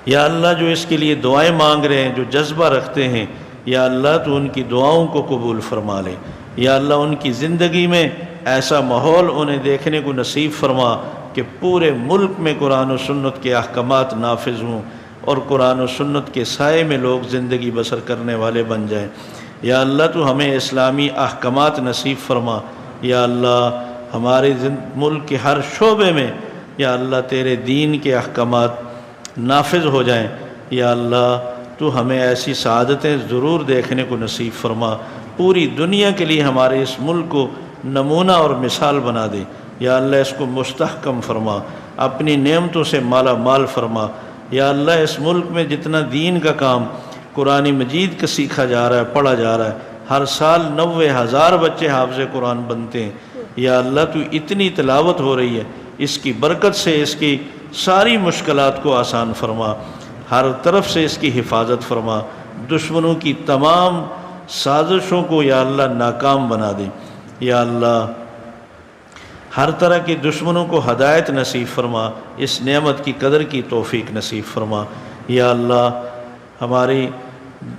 یا اللہ جو اس کے لیے دعائیں مانگ رہے ہیں، جو جذبہ رکھتے ہیں یا اللہ تو ان کی دعاؤں کو قبول فرما لے۔ یا اللہ ان کی زندگی میں ایسا ماحول انہیں دیکھنے کو نصیب فرما کہ پورے ملک میں قرآن و سنت کے احکامات نافذ ہوں اور قرآن و سنت کے سائے میں لوگ زندگی بسر کرنے والے بن جائیں۔ یا اللہ تو ہمیں اسلامی احکامات نصیب فرما۔ یا اللہ ہمارے ملک کے ہر شعبے میں یا اللہ تیرے دین کے احکامات نافذ ہو جائیں۔ یا اللہ تو ہمیں ایسی سعادتیں ضرور دیکھنے کو نصیب فرما، پوری دنیا کے لیے ہمارے اس ملک کو نمونہ اور مثال بنا دے۔ یا اللہ اس کو مستحکم فرما، اپنی نعمتوں سے مالا مال فرما۔ یا اللہ اس ملک میں جتنا دین کا کام قرآن مجید کا سیکھا جا رہا ہے، پڑھا جا رہا ہے، ہر سال 90,000 بچے حافظ قرآن بنتے ہیں۔ یا اللہ تو اتنی تلاوت ہو رہی ہے، اس کی برکت سے اس کی ساری مشکلات کو آسان فرما، ہر طرف سے اس کی حفاظت فرما، دشمنوں کی تمام سازشوں کو یا اللہ ناکام بنا دے۔ یا اللہ ہر طرح کے دشمنوں کو ہدایت نصیب فرما، اس نعمت کی قدر کی توفیق نصیب فرما۔ یا اللہ ہماری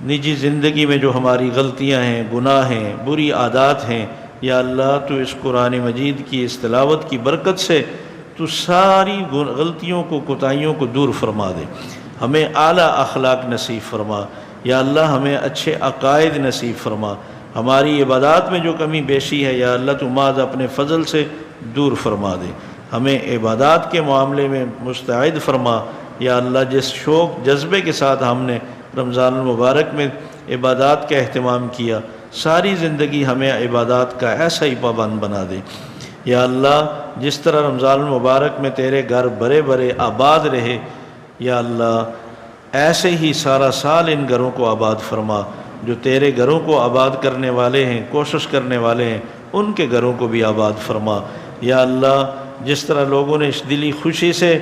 نجی زندگی میں جو ہماری غلطیاں ہیں، گناہ ہیں، بری عادات ہیں، یا اللہ تو اس قرآن مجید کی اس تلاوت کی برکت سے تو ساری غلطیوں کو، کوتاہیوں کو دور فرما دے، ہمیں اعلیٰ اخلاق نصیب فرما۔ یا اللہ ہمیں اچھے عقائد نصیب فرما، ہماری عبادات میں جو کمی بیشی ہے یا اللہ تو ماذ اپنے فضل سے دور فرما دے، ہمیں عبادات کے معاملے میں مستعد فرما۔ یا اللہ جس شوق جذبے کے ساتھ ہم نے رمضان المبارک میں عبادات کا اہتمام کیا، ساری زندگی ہمیں عبادات کا ایسا ہی پابند بنا دے۔ یا اللہ جس طرح رمضان المبارک میں تیرے گھر بڑے بڑے آباد رہے، یا اللہ ایسے ہی سارا سال ان گھروں کو آباد فرما، جو تیرے گھروں کو آباد کرنے والے ہیں، کوشش کرنے والے ہیں، ان کے گھروں کو بھی آباد فرما۔ یا اللہ جس طرح لوگوں نے اس دلی خوشی سے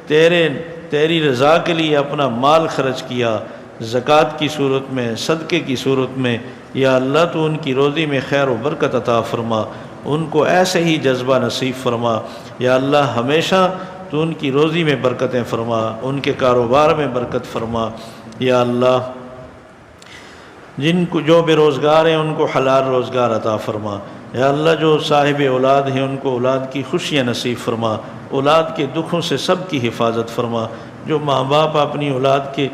تیری رضا کے لیے اپنا مال خرچ کیا، زکوٰۃ کی صورت میں، صدقے کی صورت میں، یا اللہ تو ان کی روزی میں خیر و برکت عطا فرما، ان کو ایسے ہی جذبہ نصیب فرما، یا اللہ ہمیشہ تو ان کی روزی میں برکتیں فرما، ان کے کاروبار میں برکت فرما، یا اللہ جن کو جو بے روزگار ہیں ان کو حلال روزگار عطا فرما، یا اللہ جو صاحب اولاد ہیں ان کو اولاد کی خوشیاں نصیب فرما، اولاد کے دکھوں سے سب کی حفاظت فرما، جو ماں باپ اپنی اولاد کے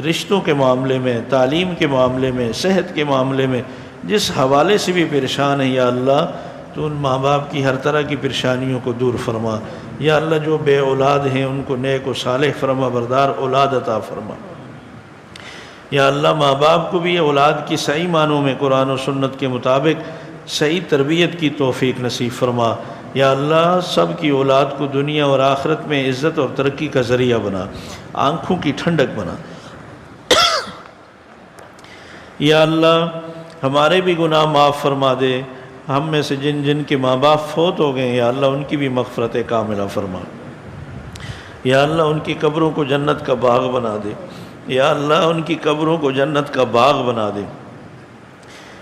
رشتوں کے معاملے میں، تعلیم کے معاملے میں، صحت کے معاملے میں جس حوالے سے بھی پریشان ہیں، یا اللہ تو ان ماں باپ کی ہر طرح کی پریشانیوں کو دور فرما، یا اللہ جو بے اولاد ہیں ان کو نیک و صالح فرما بردار اولاد عطا فرما، یا اللہ ماں باپ کو بھی اولاد کی صحیح معنوں میں قرآن و سنت کے مطابق صحیح تربیت کی توفیق نصیب فرما، یا اللہ سب کی اولاد کو دنیا اور آخرت میں عزت اور ترقی کا ذریعہ بنا، آنکھوں کی ٹھنڈک بنا، یا اللہ ہمارے بھی گناہ معاف فرما دے، ہم میں سے جن جن کے ماں باپ فوت ہو گئے ہیں یا اللہ ان کی بھی مغفرت کاملہ فرما، یا اللہ ان کی قبروں کو جنت کا باغ بنا دے، یا اللہ ان کی قبروں کو جنت کا باغ بنا دے،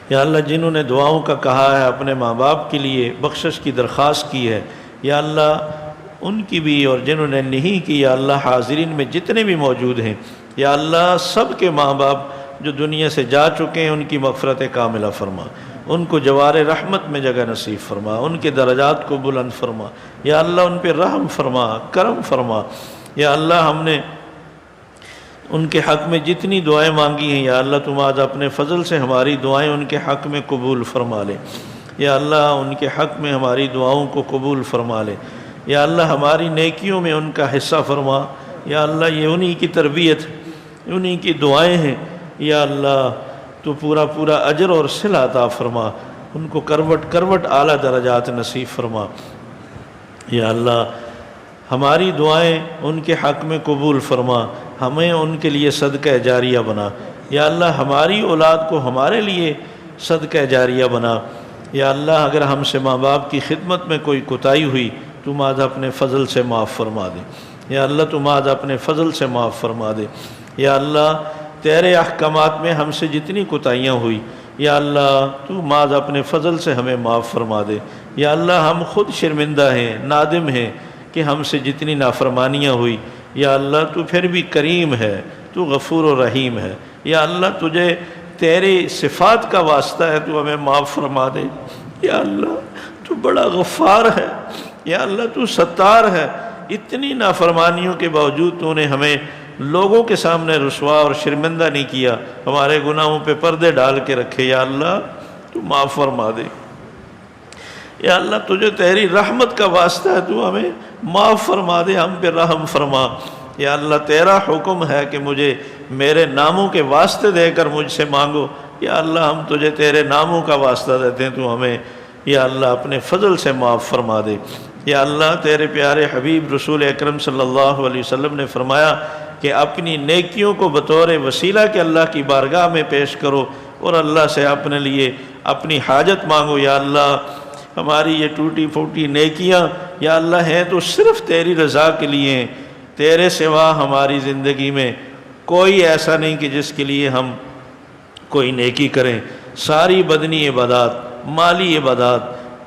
یا اللہ جنہوں نے دعاؤں کا کہا ہے اپنے ماں باپ کے لیے بخشش کی درخواست کی ہے، یا اللہ ان کی بھی، اور جنہوں نے نہیں کی یا اللہ حاضرین میں جتنے بھی موجود ہیں، یا اللہ سب کے ماں باپ جو دنیا سے جا چکے ہیں ان کی مغفرت کاملہ فرما، ان کو جوار رحمت میں جگہ نصیب فرما، ان کے درجات کو بلند فرما، یا اللہ ان پہ رحم فرما، کرم فرما، یا اللہ ہم نے ان کے حق میں جتنی دعائیں مانگی ہیں یا اللہ تم آج اپنے فضل سے ہماری دعائیں ان کے حق میں قبول فرما لے، یا اللہ ان کے حق میں ہماری دعاؤں کو قبول فرما لے، یا اللہ ہماری نیکیوں میں ان کا حصہ فرما، یا اللہ یہ انہی کی تربیت انہی کی دعائیں ہیں، یا اللہ تو پورا اجر اور صلہ عطا فرما، ان کو کروٹ اعلیٰ درجات نصیب فرما، یا اللہ ہماری دعائیں ان کے حق میں قبول فرما، ہمیں ان کے لیے صدقہ جاریہ بنا، یا اللہ ہماری اولاد کو ہمارے لیے صدقہ جاریہ بنا، یا اللہ اگر ہم سے ماں باپ کی خدمت میں کوئی کوتاہی ہوئی تم آج اپنے فضل سے معاف فرما دے، یا اللہ تم آج اپنے فضل سے معاف فرما دے، یا اللہ تیرے احکامات میں ہم سے جتنی کوتاہیاں ہوئی یا اللہ تو آج اپنے فضل سے ہمیں معاف فرما دے، یا اللہ ہم خود شرمندہ ہیں، نادم ہیں کہ ہم سے جتنی نافرمانیاں ہوئی، یا اللہ تو پھر بھی کریم ہے، تو غفور و رحیم ہے، یا اللہ تجھے تیرے صفات کا واسطہ ہے تو ہمیں معاف فرما دے، یا اللہ تو بڑا غفار ہے، یا اللہ تو ستار ہے، اتنی نافرمانیوں کے باوجود تو نے ہمیں لوگوں کے سامنے رسوا اور شرمندہ نہیں کیا، ہمارے گناہوں پہ پردے ڈال کے رکھے، یا اللہ تو معاف فرما دے، یا اللہ تجھے تیری رحمت کا واسطہ ہے تو ہمیں معاف فرما دے، ہم پہ رحم فرما، یا اللہ تیرا حکم ہے کہ مجھے میرے ناموں کے واسطے دے کر مجھ سے مانگو، یا اللہ ہم تجھے تیرے ناموں کا واسطہ دیتے ہیں تو ہمیں یا اللہ اپنے فضل سے معاف فرما دے، یا اللہ تیرے پیارے حبیب رسول اکرم صلی اللہ علیہ وسلم نے فرمایا کہ اپنی نیکیوں کو بطور وسیلہ کہ اللہ کی بارگاہ میں پیش کرو اور اللہ سے اپنے لیے اپنی حاجت مانگو، یا اللہ ہماری یہ ٹوٹی پھوٹی نیکیاں یا اللہ ہیں تو صرف تیری رضا کے لیے ہیں، تیرے سوا ہماری زندگی میں کوئی ایسا نہیں کہ جس کے لیے ہم کوئی نیکی کریں، ساری بدنی عبادات، مالی عبادات،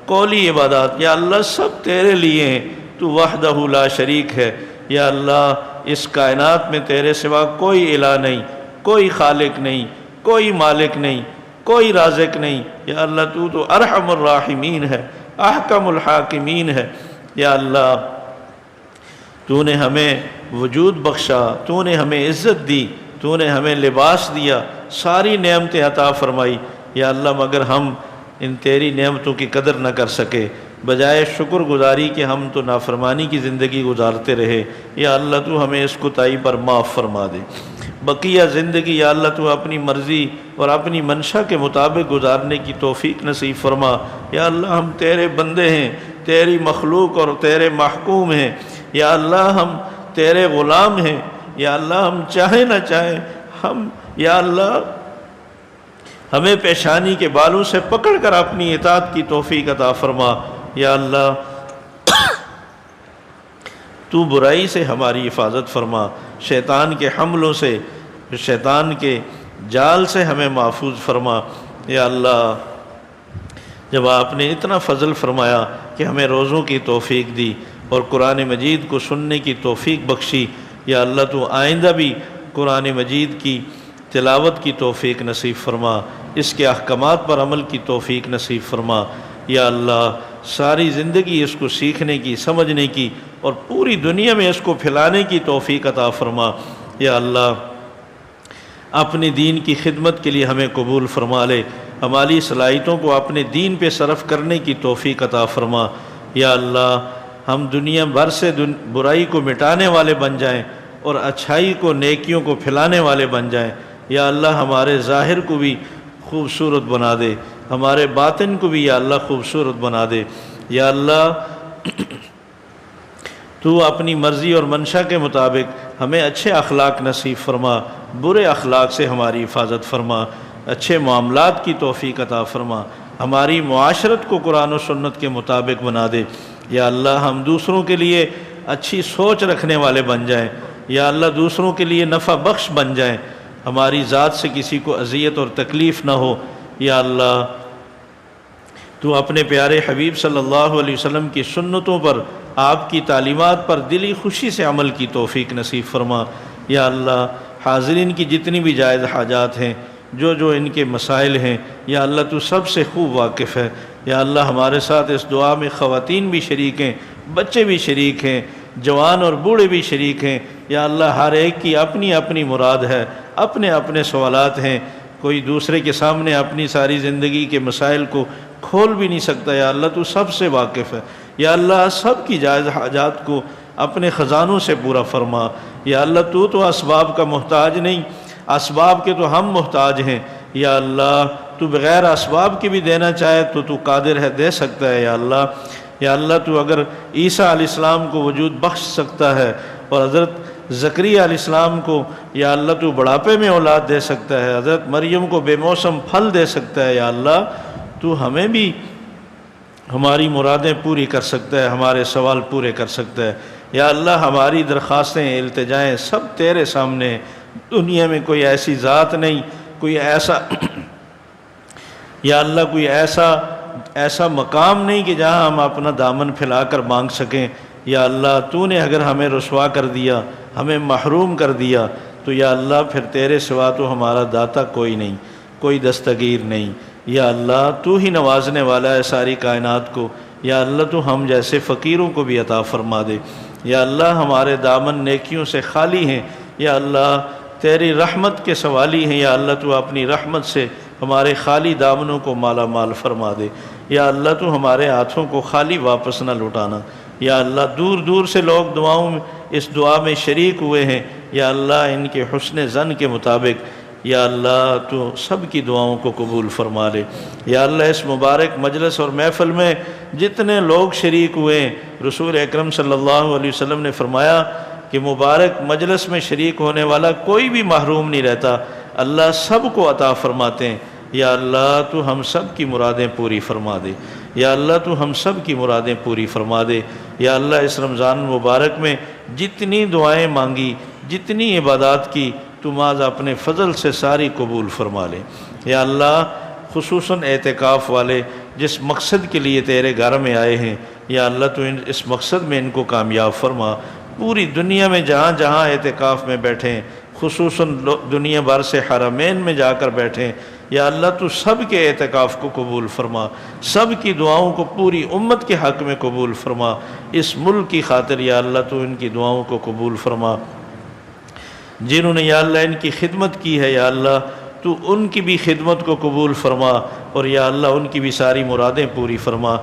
قولی عبادات یا اللہ سب تیرے لیے ہیں، تو وحدہ لا شریک ہے، یا اللہ اس کائنات میں تیرے سوا کوئی الہ نہیں، کوئی خالق نہیں، کوئی مالک نہیں، کوئی رازق نہیں، یا اللہ تو ارحم الراحمین ہے، احکم الحاکمین ہے، یا اللہ تو نے ہمیں وجود بخشا، تو نے ہمیں عزت دی، تو نے ہمیں لباس دیا، ساری نعمتیں عطا فرمائی، یا اللہ مگر ہم ان تیری نعمتوں کی قدر نہ کر سکے، بجائے شکر گزاری کہ ہم تو نافرمانی کی زندگی گزارتے رہے، یا اللہ تو ہمیں اس کوتاہی پر معاف فرما دے، بقیہ زندگی یا اللہ تو اپنی مرضی اور اپنی منشا کے مطابق گزارنے کی توفیق نصیب فرما، یا اللہ ہم تیرے بندے ہیں، تیری مخلوق اور تیرے محکوم ہیں، یا اللہ ہم تیرے غلام ہیں، یا اللہ ہم چاہیں نہ چاہیں ہم یا اللہ ہمیں پیشانی کے بالوں سے پکڑ کر اپنی اطاعت کی توفیق عطا فرما، یا اللہ تو برائی سے ہماری حفاظت فرما، شیطان کے حملوں سے، شیطان کے جال سے ہمیں محفوظ فرما۔ یا اللہ جب آپ نے اتنا فضل فرمایا کہ ہمیں روزوں کی توفیق دی اور قرآن مجید کو سننے کی توفیق بخشی، یا اللہ تو آئندہ بھی قرآن مجید کی تلاوت کی توفیق نصیب فرما، اس کے احکامات پر عمل کی توفیق نصیب فرما۔ یا اللہ ساری زندگی اس کو سیکھنے کی، سمجھنے کی اور پوری دنیا میں اس کو پھیلانے کی توفیق عطا فرما۔ یا اللہ اپنے دین کی خدمت کے لیے ہمیں قبول فرما لے، ہماری صلاحیتوں کو اپنے دین پہ صرف کرنے کی توفیق عطا فرما۔ یا اللہ ہم دنیا بھر سے برائی کو مٹانے والے بن جائیں اور اچھائی کو، نیکیوں کو پھیلانے والے بن جائیں۔ یا اللہ ہمارے ظاہر کو بھی خوبصورت بنا دے، ہمارے باطن کو بھی یا اللہ خوبصورت بنا دے۔ یا اللہ تو اپنی مرضی اور منشا کے مطابق ہمیں اچھے اخلاق نصیب فرما، برے اخلاق سے ہماری حفاظت فرما، اچھے معاملات کی توفیق عطا فرما، ہماری معاشرت کو قرآن و سنت کے مطابق بنا دے۔ یا اللہ ہم دوسروں کے لیے اچھی سوچ رکھنے والے بن جائیں، یا اللہ دوسروں کے لیے نفع بخش بن جائیں، ہماری ذات سے کسی کو اذیت اور تکلیف نہ ہو۔ یا اللہ تو اپنے پیارے حبیب صلی اللہ علیہ وسلم کی سنتوں پر، آپ کی تعلیمات پر دلی خوشی سے عمل کی توفیق نصیب فرما۔ یا اللہ حاضرین کی جتنی بھی جائز حاجات ہیں، جو ان کے مسائل ہیں، یا اللہ تو سب سے خوب واقف ہے۔ یا اللہ ہمارے ساتھ اس دعا میں خواتین بھی شریک ہیں، بچے بھی شریک ہیں، جوان اور بوڑھے بھی شریک ہیں۔ یا اللہ ہر ایک کی اپنی اپنی مراد ہے، اپنے اپنے سوالات ہیں، کوئی دوسرے کے سامنے اپنی ساری زندگی کے مسائل کو کھول بھی نہیں سکتا۔ یا اللہ تو سب سے واقف ہے۔ یا اللہ سب کی جائز حاجات کو اپنے خزانوں سے پورا فرما۔ یا اللہ تو اسباب کا محتاج نہیں، اسباب کے تو ہم محتاج ہیں۔ یا اللہ تو بغیر اسباب کے بھی دینا چاہے تو قادر ہے، دے سکتا ہے۔ یا اللہ تو اگر عیسیٰ علیہ السلام کو وجود بخش سکتا ہے اور حضرت زکریا علیہ السلام کو، یا اللہ تو بڑھاپے میں اولاد دے سکتا ہے، حضرت مریم کو بے موسم پھل دے سکتا ہے۔ یا اللہ تو ہمیں بھی ہماری مرادیں پوری کر سکتا ہے، ہمارے سوال پورے کر سکتا ہے۔ یا اللہ ہماری درخواستیں، التجائیں سب تیرے سامنے ہیں۔ دنیا میں کوئی ایسی ذات نہیں، کوئی ایسا یا اللہ کوئی ایسا مقام نہیں کہ جہاں ہم اپنا دامن پھیلا کر مانگ سکیں۔ یا اللہ تو نے اگر ہمیں رسوا کر دیا، ہمیں محروم کر دیا، تو یا اللہ پھر تیرے سوا تو ہمارا داتا کوئی نہیں، کوئی دستگیر نہیں۔ یا اللہ تو ہی نوازنے والا ہے ساری کائنات کو۔ یا اللہ تو ہم جیسے فقیروں کو بھی عطا فرما دے۔ یا اللہ ہمارے دامن نیکیوں سے خالی ہیں، یا اللہ تیری رحمت کے سوالی ہیں۔ یا اللہ تو اپنی رحمت سے ہمارے خالی دامنوں کو مالا مال فرما دے۔ یا اللہ تو ہمارے ہاتھوں کو خالی واپس نہ لوٹانا۔ یا اللہ دور دور سے لوگ دعاؤں میں اس دعا میں شریک ہوئے ہیں، یا اللہ ان کے حسن ظن کے مطابق یا اللہ تو سب کی دعاؤں کو قبول فرما لے۔ یا اللہ اس مبارک مجلس اور محفل میں جتنے لوگ شریک ہوئے ہیں، رسول اکرم صلی اللہ علیہ وسلم نے فرمایا کہ مبارک مجلس میں شریک ہونے والا کوئی بھی محروم نہیں رہتا، اللہ سب کو عطا فرماتے ہیں۔ یا اللہ تو ہم سب کی مرادیں پوری فرما دے۔ یا اللہ تو ہم سب کی مرادیں پوری فرما دے۔ یا اللہ اس رمضان مبارک میں جتنی دعائیں مانگی، جتنی عبادات کی، تو ماذ اپنے فضل سے ساری قبول فرما لے۔ یا اللہ خصوصاً اعتکاف والے جس مقصد کے لیے تیرے گھر میں آئے ہیں، یا اللہ تو اس مقصد میں ان کو کامیاب فرما۔ پوری دنیا میں جہاں جہاں اعتکاف میں بیٹھیں، خصوصاً دنیا بھر سے حرمین میں جا کر بیٹھیں، یا اللہ تو سب کے اعتکاف کو قبول فرما، سب کی دعاؤں کو پوری امت کے حق میں قبول فرما۔ اس ملک کی خاطر یا اللہ تو ان کی دعاؤں کو قبول فرما۔ جنہوں نے یا اللہ ان کی خدمت کی ہے، یا اللہ تو ان کی بھی خدمت کو قبول فرما، اور یا اللہ ان کی بھی ساری مرادیں پوری فرما۔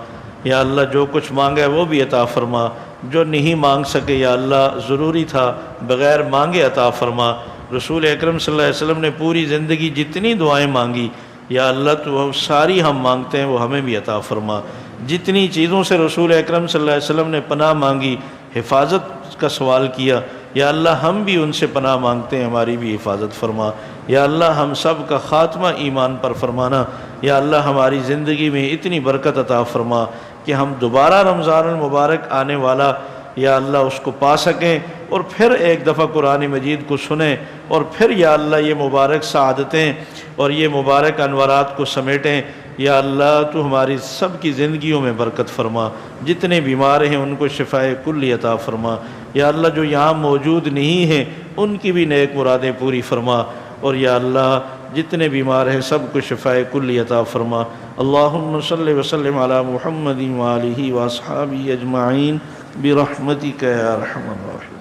یا اللہ جو کچھ مانگا ہے وہ بھی عطا فرما، جو نہیں مانگ سکے یا اللہ ضروری تھا بغیر مانگے عطا فرما۔ رسول اکرم صلی اللہ علیہ وسلم نے پوری زندگی جتنی دعائیں مانگی، یا اللہ تو ساری ہم مانگتے ہیں وہ ہمیں بھی عطا فرما۔ جتنی چیزوں سے رسول اکرم صلی اللہ علیہ وسلم نے پناہ مانگی، حفاظت کا سوال کیا، یا اللہ ہم بھی ان سے پناہ مانگتے ہیں، ہماری بھی حفاظت فرما۔ یا اللہ ہم سب کا خاتمہ ایمان پر فرمانا۔ یا اللہ ہماری زندگی میں اتنی برکت عطا فرما کہ ہم دوبارہ رمضان المبارک آنے والا یا اللہ اس کو پا سکیں اور پھر ایک دفعہ قرآن مجید کو سنیں، اور پھر یا اللہ یہ مبارک سعادتیں اور یہ مبارک انوارات کو سمیٹیں۔ یا اللہ تو ہماری سب کی زندگیوں میں برکت فرما، جتنے بیمار ہیں ان کو شفاء کلی عطا فرما۔ یا اللہ جو یہاں موجود نہیں ہیں ان کی بھی نیک مرادیں پوری فرما، اور یا اللہ جتنے بیمار ہیں سب کو شفاء کلی عطا فرما۔ اللہم صلی وسلم علی محمد وآلہ واصحابہ اجمعین برحمتک یا ارحم الراحمین۔